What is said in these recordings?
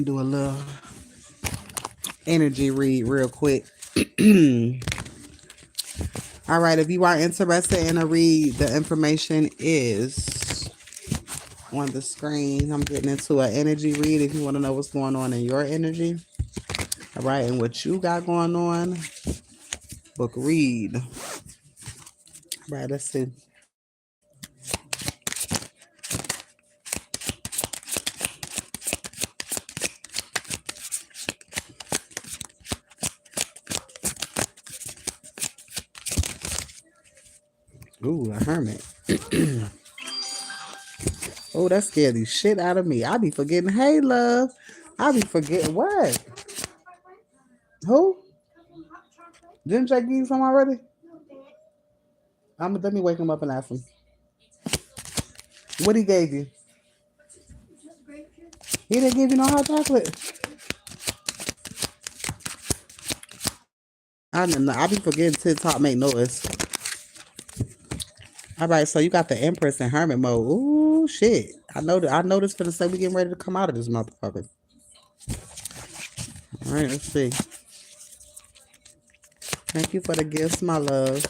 Do a little energy read real quick. All right, if you are interested in a read, the information is on the screen. I'm getting into an energy read if you want to know what's going on in your energy. All right, and what you got going on, book read. All right, let's see. Ooh, a hermit. Oh, that scared the shit out of me. I be forgetting. Hey, love. I be forgetting what? Who? Didn't Jake give you some already? Let me wake him up and ask him. What he gave you? He didn't give you no hot chocolate. I don't know. I be forgetting TikTok make noise. All right, so you got the Empress in Hermit mode. Ooh, shit. I know that. I know this for the say we getting ready to come out of this motherfucker. All right, let's see. Thank you for the gifts, my love.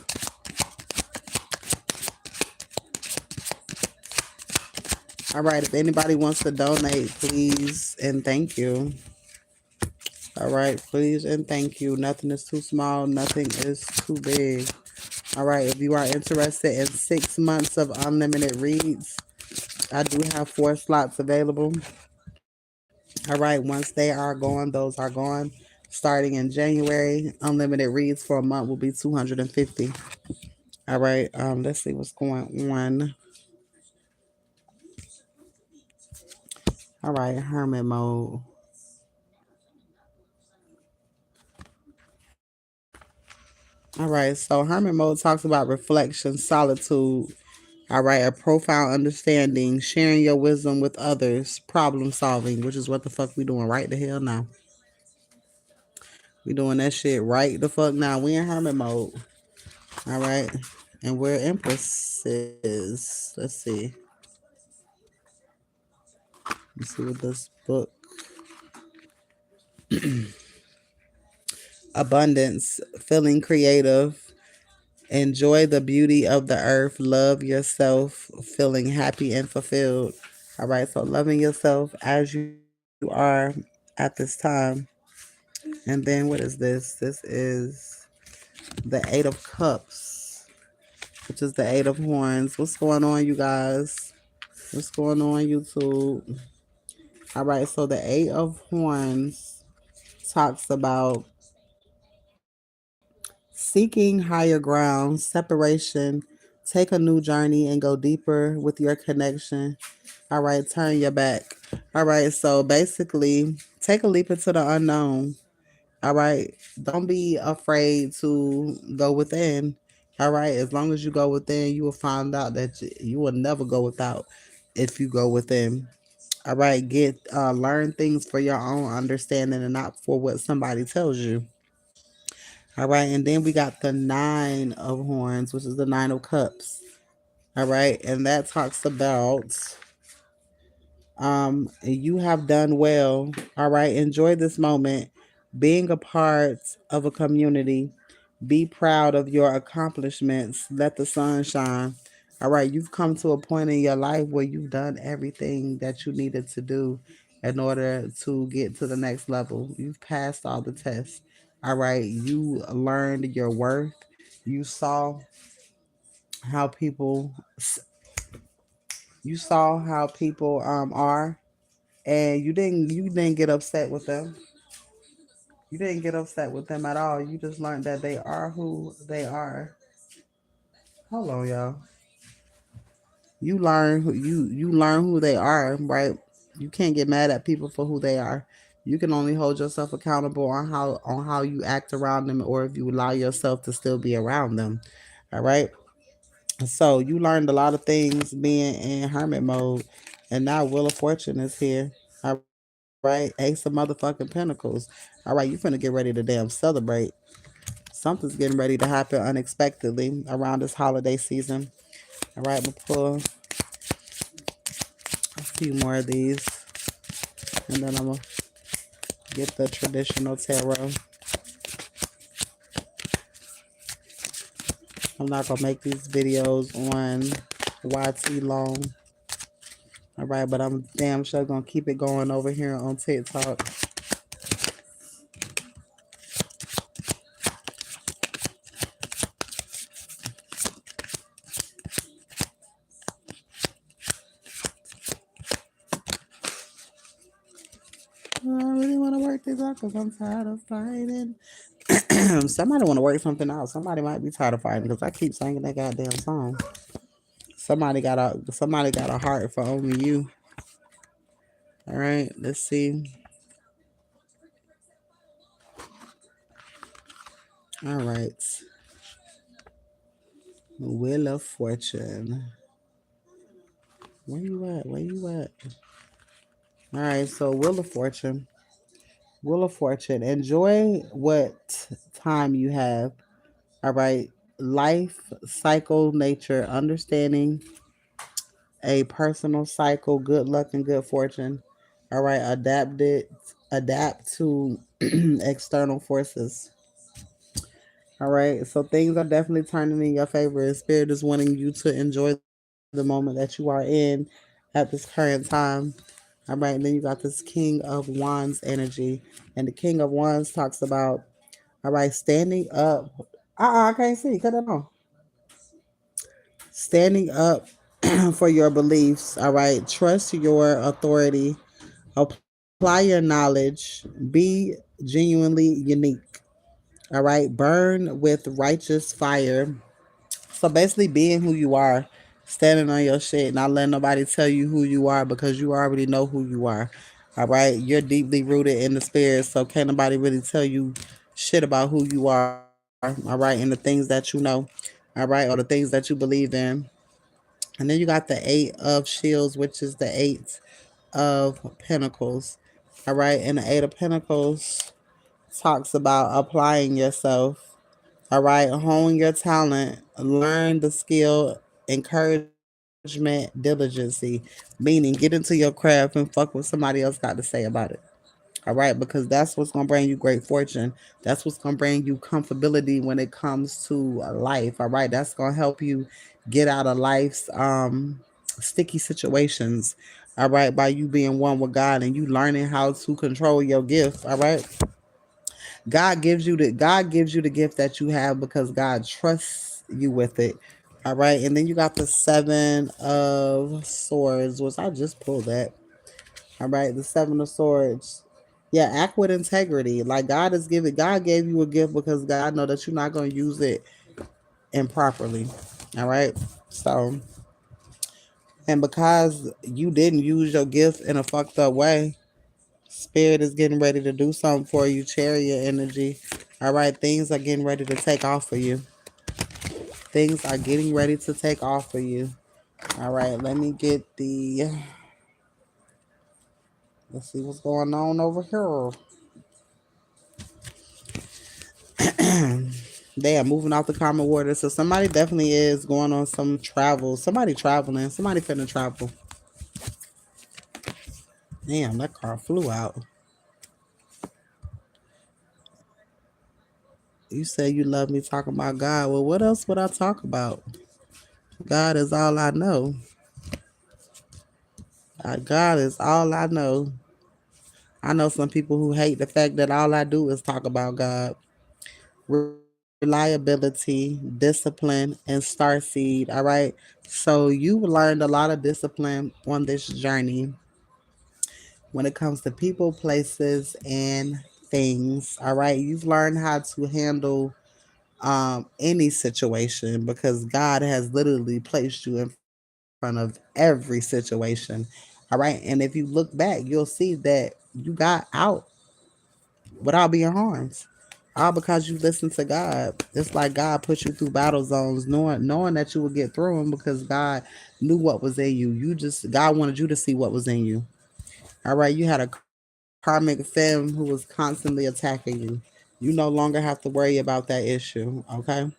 All right, if anybody wants to donate, please and thank you. All right, please and thank you. Nothing is too small. Nothing is too big. All right, if you are interested in 6 months of unlimited reads, I do have 4 slots available. All right, once they are gone, those are gone. Starting in January, unlimited reads for a month will be 250. All right, let's see what's going on. All right, hermit mode. All right, so hermit mode talks about reflection, solitude. All right, a profound understanding, sharing your wisdom with others, problem solving, which is what the fuck we doing right the hell now. We doing that shit right the fuck now. We in hermit mode. All right, and we're empresses. Let's see. Let's see what this book. Abundance, feeling creative, enjoy the beauty of the earth, love yourself, feeling happy and fulfilled. All right, so loving yourself as you are at this time. And then what is this? This is the Eight of Cups, which is the Eight of Horns. What's going on, you guys? What's going on, YouTube? All right, so the Eight of Horns talks about seeking higher ground, separation, take a new journey and go deeper with your connection. All right, turn your back. All right, so basically, take a leap into the unknown. All right, don't be afraid to go within. All right, as long as you go within, you will find out that you will never go without if you go within. All right, learn things for your own understanding and not for what somebody tells you. All right, and then we got the Nine of Horns, which is the Nine of Cups. All right, and that talks about you have done well. All right, enjoy this moment, being a part of a community. Be proud of your accomplishments. Let the sun shine. All right, you've come to a point in your life where you've done everything that you needed to do in order to get to the next level. You've passed all the tests. All right, you learned your worth. You saw how people are, and you didn't get upset with them. You didn't get upset with them at all. You just learned that they are who they are. Hold on, y'all. You learn who they are, right? You can't get mad at people for who they are. You can only hold yourself accountable on how you act around them, or if you allow yourself to still be around them. All right. So you learned a lot of things being in hermit mode, and now Wheel of Fortune is here. All right, Ace of motherfucking Pentacles. All right, you finna get ready to damn celebrate. Something's getting ready to happen unexpectedly around this holiday season. All right, I'm gonna pull a few more of these, and then I'm gonna Get the traditional tarot. I'm not gonna make these videos on YT long. All right, but I'm damn sure gonna keep it going over here on TikTok. I really want to work this out because I'm tired of fighting. Somebody want to work something out. Somebody might be tired of fighting because I keep singing that goddamn song. Somebody got a heart for only you. All right, let's see. All right, Wheel of Fortune. Where you at? Where you at? All right, so Wheel of Fortune. Wheel of Fortune. Enjoy what time you have. All right. Life, cycle, nature, understanding a personal cycle, good luck and good fortune. All right. Adapt to external forces. All right. So things are definitely turning in your favor. Spirit is wanting you to enjoy the moment that you are in at this current time. All right, and then you got this King of Wands energy. And the King of Wands talks about, all right, standing up. I can't see. Cut it on. Standing up for your beliefs. All right, trust your authority. Apply your knowledge. Be genuinely unique. All right, burn with righteous fire. So basically, being who you are, standing on your shit, not letting nobody tell you who you are because you already know who you are. All right, you're deeply rooted in the spirit, so can't nobody really tell you shit about who you are. All right, and the things that you know. All right, or the things that you believe in. And then you got the Eight of Shields, which is the Eight of Pentacles. All right, and the Eight of Pentacles talks about applying yourself. All right, hone your talent, learn the skill, encouragement, diligency, meaning get into your craft and fuck what somebody else got to say about it. All right, because that's what's gonna bring you great fortune. That's what's gonna bring you comfortability when it comes to life. All right, that's gonna help you get out of life's sticky situations. All right, by you being one with God and you learning how to control your gift. All right, God gives you the gift that you have because God trusts you with it. All right, and then you got the Seven of Swords, which I just pulled that. All right, the Seven of Swords. Yeah, act with integrity. Like God gave you a gift because God know that you're not gonna use it improperly. All right, so and because you didn't use your gift in a fucked up way, Spirit is getting ready to do something for you. Chariot energy. All right, things are getting ready to take off for you. Things are getting ready to take off for you. All right, let me get the. Let's see what's going on over here. They are moving off the common water. So somebody definitely is going on some travel. Somebody traveling. Somebody finna travel. Damn, that car flew out. You say you love me talking about God. Well, what else would I talk about? God is all I know. God is all I know. I know some people who hate the fact that all I do is talk about God. Reliability, discipline, and star seed. All right. So you learned a lot of discipline on this journey when it comes to people, places, and things. All right. You've learned how to handle any situation because God has literally placed you in front of every situation. All right. And if you look back, you'll see that you got out without being harmed. All because you listened to God. It's like God put you through battle zones, knowing that you would get through them because God knew what was in you. God wanted you to see what was in you. All right, you had a karmic femme who was constantly attacking you. You no longer have to worry about that issue. Okay,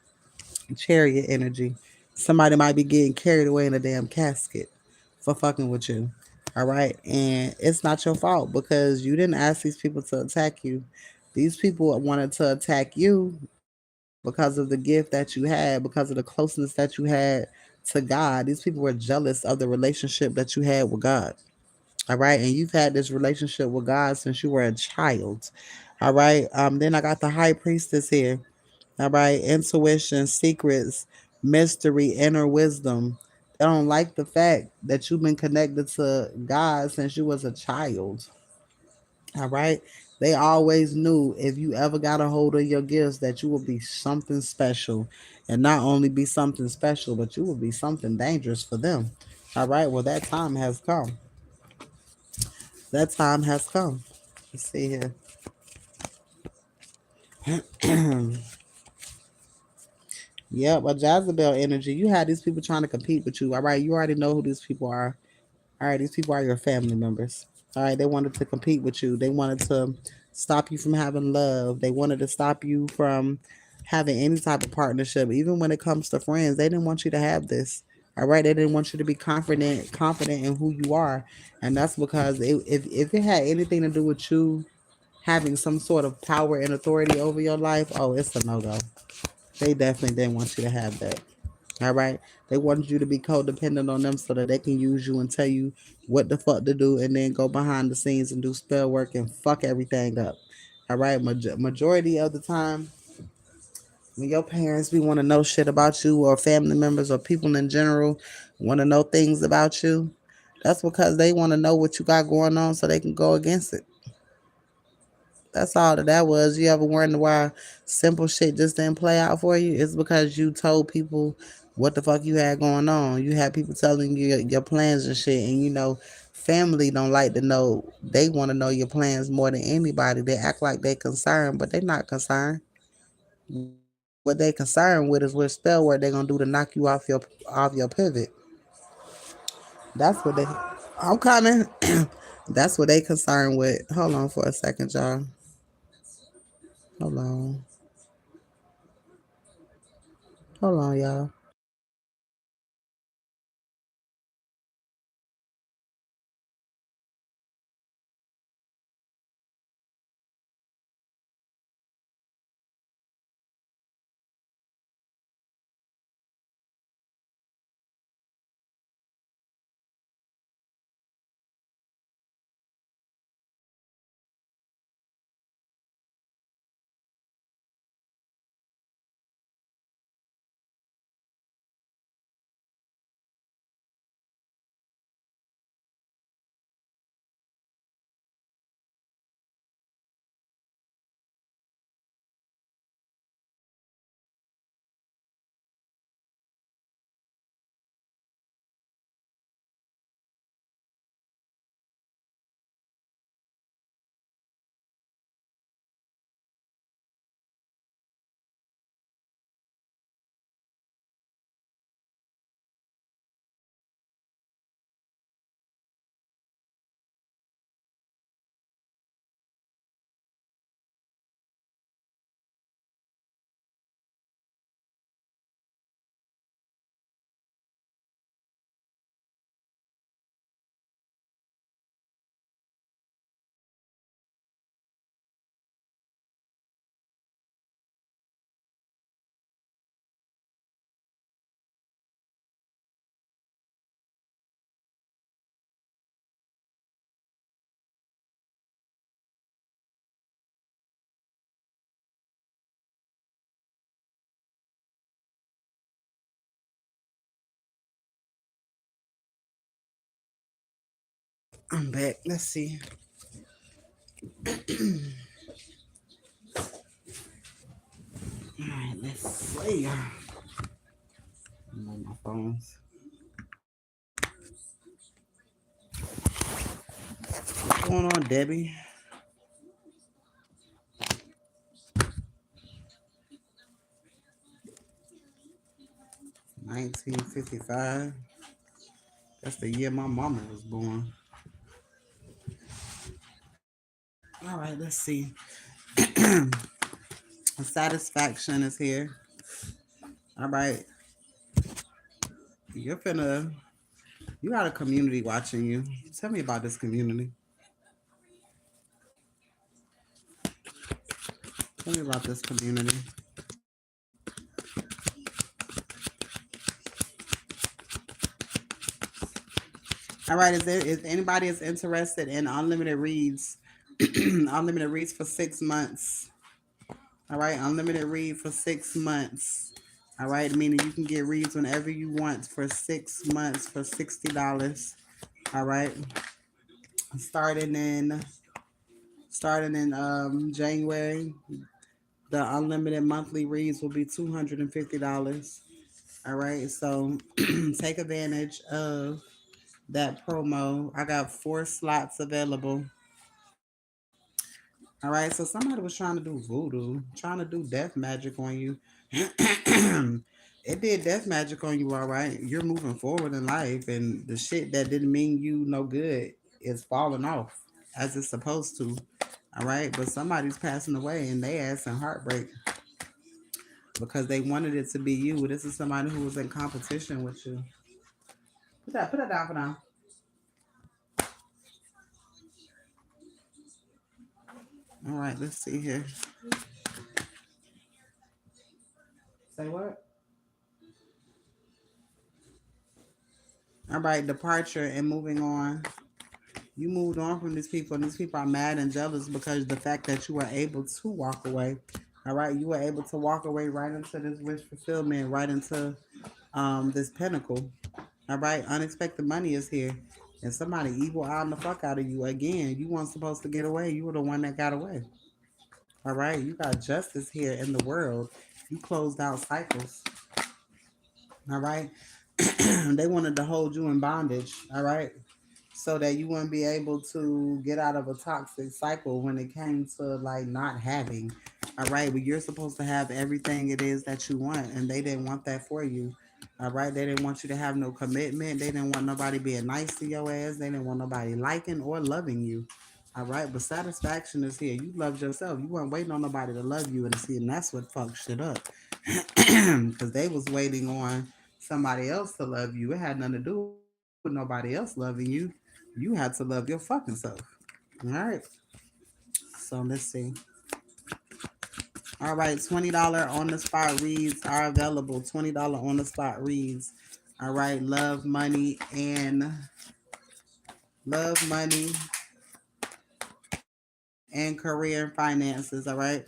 chariot energy. Somebody might be getting carried away in a damn casket for fucking with you. All right. And it's not your fault because you didn't ask these people to attack you. These people wanted to attack you because of the gift that you had, because of the closeness that you had to God. These people were jealous of the relationship that you had with God. All right. And you've had this relationship with God since you were a child. All right. Then I got the high priestess here. All right. Intuition, secrets, mystery, inner wisdom. They don't like the fact that you've been connected to God since you was a child. All right. They always knew if you ever got a hold of your gifts that you would be something special. And not only be something special, but you would be something dangerous for them. All right. Well, that time has come. That time has come. Let's see here. Yep, a Jezebel energy. You had these people trying to compete with you. All right, you already know who these people are. All right, these people are your family members. All right, they wanted to compete with you. They wanted to stop you from having love. They wanted to stop you from having any type of partnership. Even when it comes to friends, they didn't want you to have this. All right, they didn't want you to be confident in who you are, and that's because if it had anything to do with you having some sort of power and authority over your life, oh, it's a no go. They definitely didn't want you to have that. All right. They wanted you to be codependent on them so that they can use you and tell you what the fuck to do and then go behind the scenes and do spell work and fuck everything up. All right. Majority of the time, when your parents be want to know shit about you or family members or people in general want to know things about you, that's because they want to know what you got going on so they can go against it. That's all that was. You ever wonder why simple shit just didn't play out for you? It's because you told people what the fuck you had going on. You had people telling you your plans and shit, and family don't like to know. They want to know your plans more than anybody. They act like they concerned, but they're not concerned. What they concerned with is what spell work they're gonna do to knock you off your pivot. That's what they. I'm coming. That's what they concerned with. Hold on for a second, y'all. Hold on. Hold on, y'all. I'm back. Let's see. All right, let's see. I'm on my phones. What's going on, Debbie? 1955. That's the year my mama was born. All right, let's see. Satisfaction is here. All right. You're finna You got a community watching you. Tell me about this community. Tell me about this community. All right, is anybody is interested in unlimited reads? Unlimited reads for 6 months. All right, unlimited read for 6 months. All right, meaning you can get reads whenever you want for 6 months for $60. All right, starting in January, the unlimited monthly reads will be $250. All right, so take advantage of that promo. I got 4 slots available. All right, so somebody was trying to do voodoo, trying to do death magic on you. It did death magic on you, all right. You're moving forward in life, and the shit that didn't mean you no good is falling off as it's supposed to. All right, but somebody's passing away and they ass in heartbreak because they wanted it to be you. This is somebody who was in competition with you. Put that down for now. All right, let's see here. Say what? All right, departure and moving on. You moved on from these people, and these people are mad and jealous because the fact that you were able to walk away. All right, you were able to walk away right into this wish fulfillment, right into this pinnacle. All right, unexpected money is here, and somebody evil eyeing the fuck out of you again. You weren't supposed to get away. You were the one that got away. All right, you got justice here in the world. You closed out cycles. All right, they wanted to hold you in bondage. All right, so that you wouldn't be able to get out of a toxic cycle when it came to like not having. All right, but you're supposed to have everything it is that you want, and they didn't want that for you. All right, they didn't want you to have no commitment. They didn't want nobody being nice to your ass. They didn't want nobody liking or loving you. All right, but satisfaction is here. You loved yourself. You weren't waiting on nobody to love you, and see, and that's what fucked shit up. Because they was waiting on somebody else to love you. It had nothing to do with nobody else loving you. You had to love your fucking self. All right. So let's see. All right, $20 on the spot reads are available. $20 on the spot reads. All right, love, money, and career and finances. All right.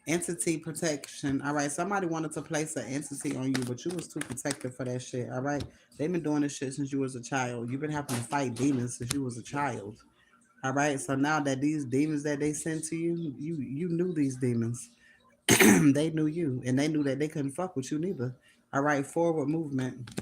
Entity protection. All right. Somebody wanted to place an entity on you, but you was too protective for that shit. All right. They've been doing this shit since you was a child. You've been having to fight demons since you was a child. All right. So now that these demons that they sent to you, you knew these demons. They knew you, and they knew that they couldn't fuck with you neither. All right. Forward movement.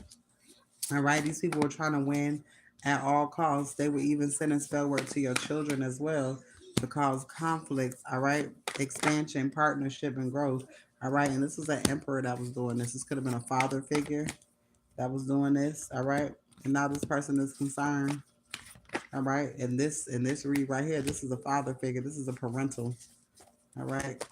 All right. These people were trying to win at all costs. They were even sending spell work to your children as well to cause conflicts. All right. Expansion, partnership, and growth. All right. And this was an emperor that was doing this. This could have been a father figure that was doing this. All right. And now this person is concerned. All right. And this read right here, this is a father figure. This is a parental. All right.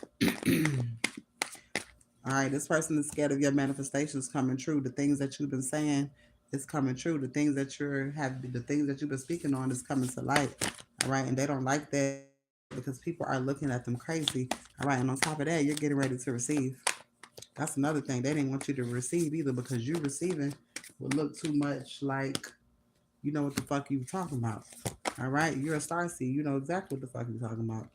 All right. This person is scared of your manifestations coming true. The things that you've been saying is coming true. The things that you've been speaking on is coming to light. All right. And they don't like that because people are looking at them crazy. All right. And on top of that, you're getting ready to receive. That's another thing. They didn't want you to receive either because you receiving would look too much like you know what the fuck you talking about. All right. You're a star seed. You know exactly what the fuck you talking about.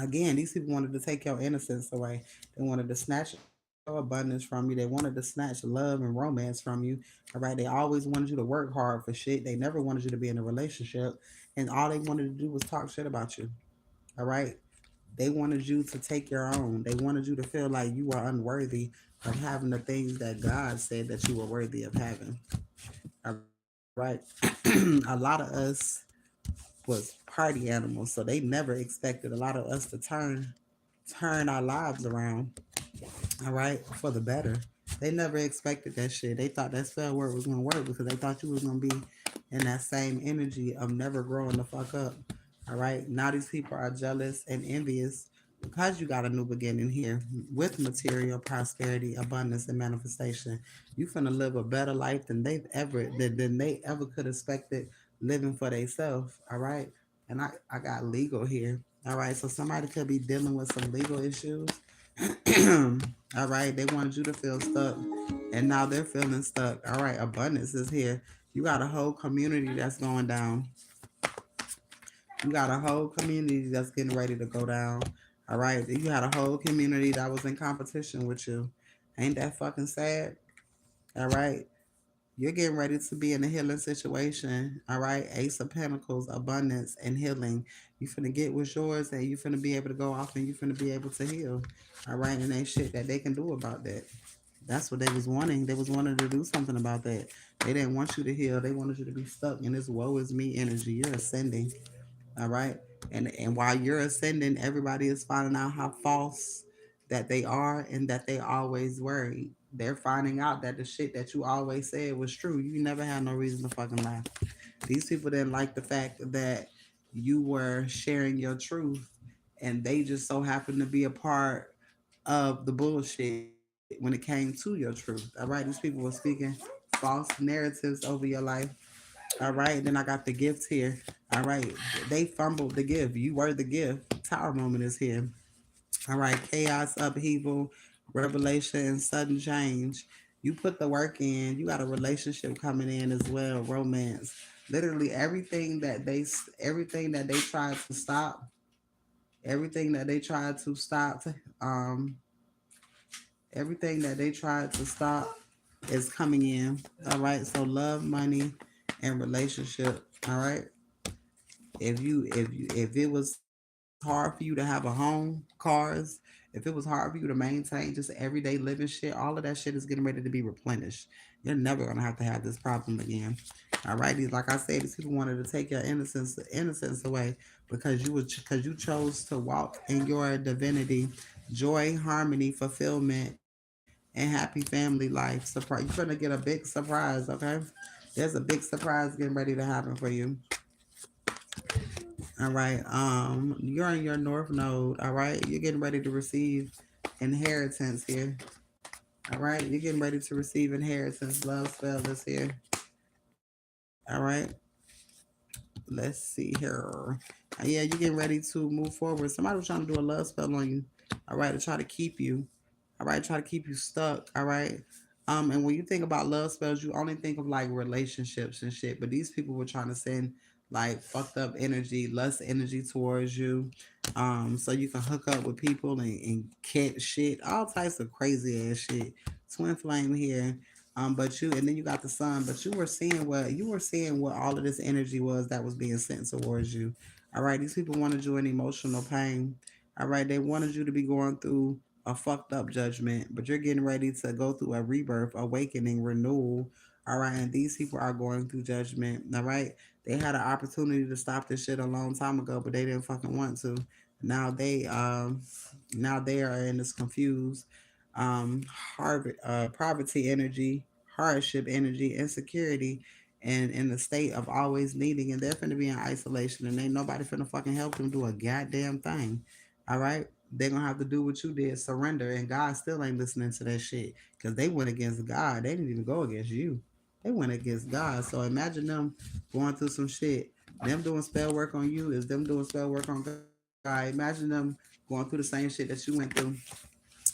Again, these people wanted to take your innocence away. They wanted to snatch your abundance from you. They wanted to snatch love and romance from you. All right. They always wanted you to work hard for shit. They never wanted you to be in a relationship. And all they wanted to do was talk shit about you. All right. They wanted you to take your own. They wanted you to feel like you were unworthy of having the things that God said that you were worthy of having. All right. A lot of us was party animals, so they never expected a lot of us to turn our lives around, all right, for the better. They never expected that shit. They thought that spell word was gonna work because they thought you was gonna be in that same energy of never growing the fuck up. All right. Now these people are jealous and envious because you got a new beginning here with material prosperity, abundance, and manifestation. You finna live a better life than they ever could expected living for themselves. All right, and I got legal here. All right, so somebody could be dealing with some legal issues. All right, they wanted you to feel stuck, and now they're feeling stuck. All right, abundance is here. You got a whole community that's going down. You got a whole community that's getting ready to go down. All right. You had a whole community that was in competition with you. Ain't that fucking sad? All right. You're getting ready to be in a healing situation. All right. Ace of Pentacles, abundance, and healing. You finna get what's yours and you finna be able to go off and you finna be able to heal. All right. And ain't shit that they can do about that. That's what they was wanting. They was wanting to do something about that. They didn't want you to heal. They wanted you to be stuck in this woe is me energy. You're ascending. All right. And while you're ascending, everybody is finding out how false that they are and that they always were. They're finding out that the shit that you always said was true. You never had no reason to fucking lie. These people didn't like the fact that you were sharing your truth and they just so happened to be a part of the bullshit when it came to your truth. All right. These people were speaking false narratives over your life. All right, then I got the gifts here. All right, they fumbled the gift. You were the gift. Tower moment is here. All right, chaos, upheaval, revelation, sudden change. You put the work in. You got a relationship coming in as well. Romance. Literally everything that they tried to stop, everything that they tried to stop, um, everything that they tried to stop is coming in. All right, so love, money, and relationship. All right. If it was hard for you to have a home, cars, if it was hard for you to maintain just everyday living shit, all of that shit is getting ready to be replenished. You're never gonna have to have this problem again. All right, like I said, these people wanted to take your innocence away because you chose to walk in your divinity, joy, harmony, fulfillment, and happy family life. Surprise! You're gonna get a big surprise. Okay, there's a big surprise getting ready to happen for you. All right. You're in your north node. All right. You're getting ready to receive inheritance here. All right. You're getting ready to receive inheritance. Love spell is here. All right. Let's see here. Yeah, you're getting ready to move forward. Somebody was trying to do a love spell on you. All right, to try to keep you. All right, try to keep you stuck. All right. And when you think about love spells, you only think of like relationships and shit. But these people were trying to send like fucked up energy, lust energy towards you. So you can hook up with people and catch shit, all types of crazy ass shit. Twin flame here. But you and then you got the sun, but you were seeing what all of this energy was that was being sent towards you. All right, these people wanted you in emotional pain. All right, they wanted you to be going through a fucked up judgment, but you're getting ready to go through a rebirth, awakening, renewal. All right, and these people are going through judgment. All right, they had an opportunity to stop this shit a long time ago, but they didn't fucking want to. Now they um now they are in this confused um poverty energy, hardship energy, insecurity, and in the state of always needing, and they're finna be in isolation, and ain't nobody finna fucking help them do a goddamn thing. All right, they're gonna have to do what you did, surrender, and God still ain't listening to that shit because they went against God. They didn't even go against you. They went against God. So imagine them going through some shit. Them doing spell work on you is them doing spell work on God. Imagine them going through the same shit that you went through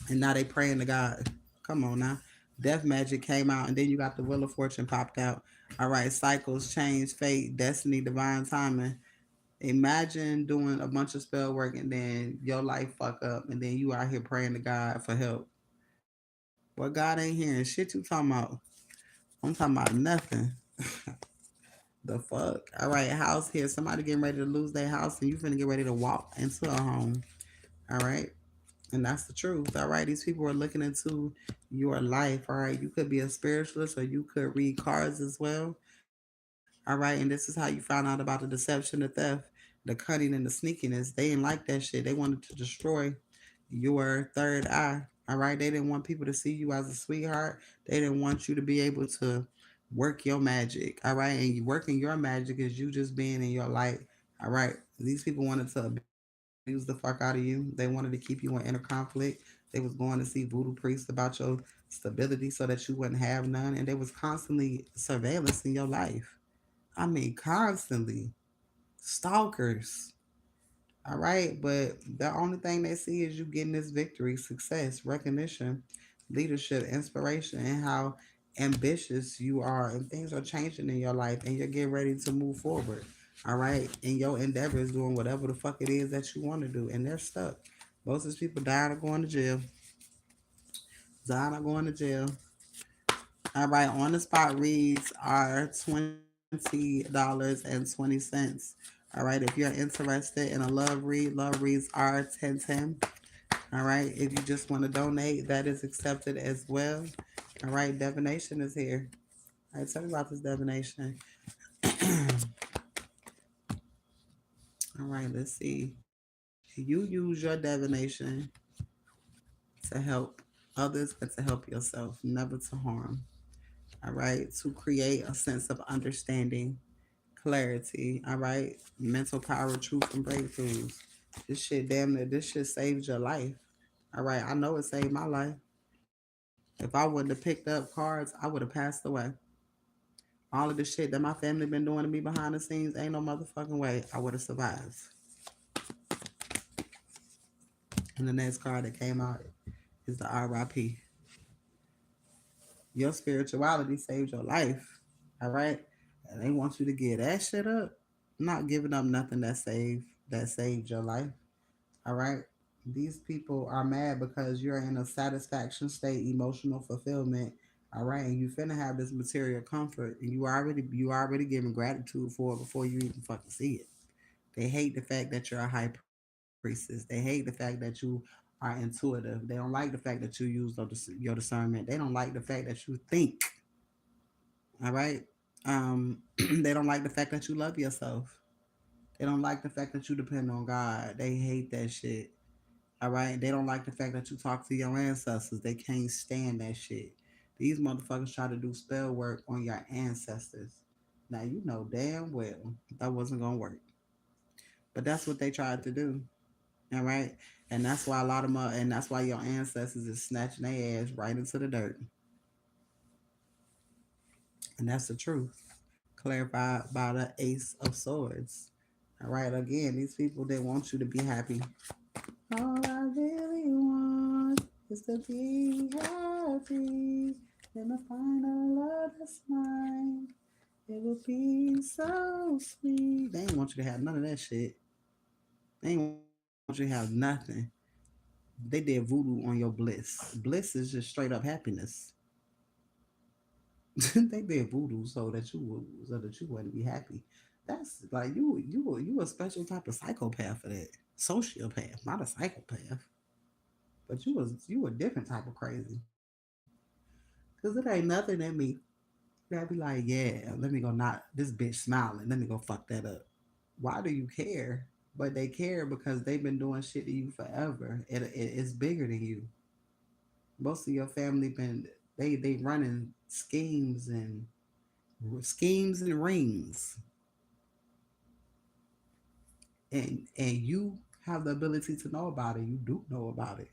and now they praying to God. Come on now. Death magic came out, and then you got the Wheel of Fortune popped out. All right, cycles, change, fate, destiny, divine timing. Imagine doing a bunch of spell work and then your life fuck up, and then you out here praying to God for help. Well, God ain't hearing shit you talking about. I'm talking about nothing. The fuck? All right, house here. Somebody getting ready to lose their house, and you finna get ready to walk into a home. All right. And that's the truth. All right. These people are looking into your life. All right. You could be a spiritualist or you could read cards as well. All right. And this is how you found out about the deception, the theft, the cunning, and the sneakiness. They didn't like that shit. They wanted to destroy your third eye. All right. They didn't want people to see you as a sweetheart. They didn't want you to be able to work your magic. All right. And you working your magic is you just being in your light. All right. These people wanted to abuse you. abuse the fuck out of you. They wanted to keep you in inner conflict. They was going to see voodoo priests about your stability so that you wouldn't have none. And they was constantly surveillance in your life. I mean, constantly. Stalkers. All right. But the only thing they see is you getting this victory, success, recognition, leadership, inspiration, and how ambitious you are. And things are changing in your life and you're getting ready to move forward. All right. And your endeavor is doing whatever the fuck it is that you want to do. And they're stuck. Most of these people dying or going to jail. Dying or going to jail. All right. On the spot reads are $20.20. All right. If you're interested in a love reads are 1010. All right. If you just want to donate, that is accepted as well. All right. Divination is here. All right. Tell me about this divination. All right. Let's see. You use your divination to help others and to help yourself, never to harm. All right. To create a sense of understanding, clarity. All right. Mental power, truth, and breakthroughs. This shit, damn near, this shit saved your life. All right. I know it saved my life. If I wouldn't have picked up cards, I would have passed away. All of the shit that my family been doing to me behind the scenes, ain't no motherfucking way I would have survived. And the next card that came out is the RIP. Your spirituality saved your life. All right? And they want you to give that shit up. Not giving up nothing that saved your life. All right? These people are mad because you're in a satisfaction state, emotional fulfillment. All right, and you finna have this material comfort, and you already giving gratitude for it before you even fucking see it. They hate the fact that you're a high priestess. They hate the fact that you are intuitive. They don't like the fact that you use your discernment. They don't like the fact that you think. All right, they don't like the fact that you love yourself. They don't like the fact that you depend on God. They hate that shit. All right. They don't like the fact that you talk to your ancestors. They can't stand that shit. These motherfuckers try to do spell work on your ancestors. Now you know damn well that wasn't gonna work. But that's what they tried to do. All right. And that's why a lot of and that's why your ancestors is snatching their ass right into the dirt. And that's the truth. Clarified by the Ace of Swords. All right. Again, these people they want you to be happy. All I really want is to be happy in the final love that's mine. It will be so sweet. They ain't want you to have none of that shit. They ain't want you to have nothing. They did voodoo on your bliss. Bliss is just straight up happiness. They did voodoo so that you wouldn't be happy. That's like you a special type of psychopath for that. Sociopath, not a psychopath. But you a different type of crazy. Cause it ain't nothing in me that be like, yeah, let me go not this bitch smiling. Let me go fuck that up. Why do you care? But they care because they've been doing shit to you forever. It's bigger than you. Most of your family been they running schemes and rings, and you have the ability to know about it. You do know about it,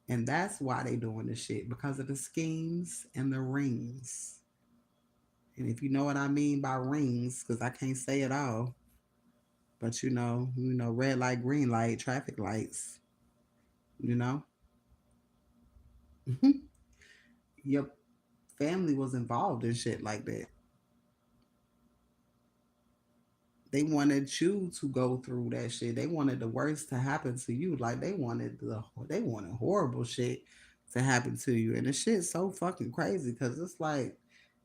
and that's why they doing this shit because of the schemes and the rings. And if you know what I mean by rings, because I can't say it all, but red light, green light, traffic lights, you know, your family was involved in shit like that. They wanted you to go through that shit. They wanted the worst to happen to you. Like they wanted horrible shit to happen to you. And the shit's so fucking crazy because it's like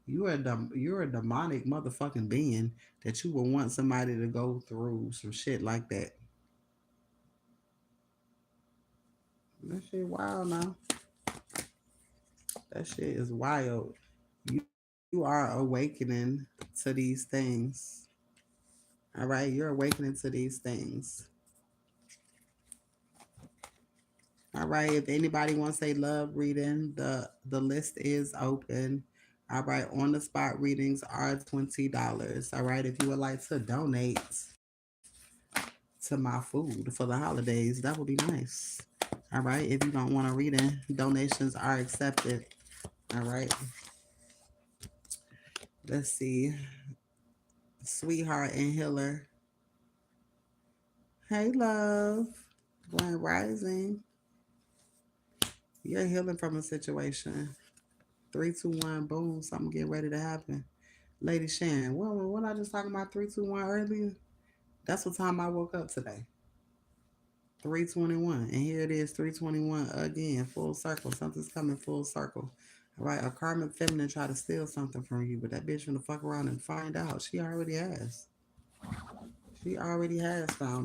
you're a demonic motherfucking being that you would want somebody to go through some shit like that. That shit wild now. That shit is wild. You are awakening to these things. All right, you're awakening to these things. All right, if anybody wants a love reading, the list is open. All right, on the spot readings are $20. All right, if you would like to donate, to my food for the holidays. That would be nice. All right. If you don't want a reading, donations are accepted. All right. Let's see. Sweetheart and Healer. Hey, love. Grand Rising. You're healing from a situation. 3, 2, 1, boom. Something getting ready to happen. Lady Shan. Well, when I just talking about 3, 2, 1 earlier, that's what time I woke up today. 3:21. And here it is, 3:21 again, full circle. Something's coming full circle. All right, a karmic feminine try to steal something from you, but that bitch gonna fuck around and find out. She already has. She already has found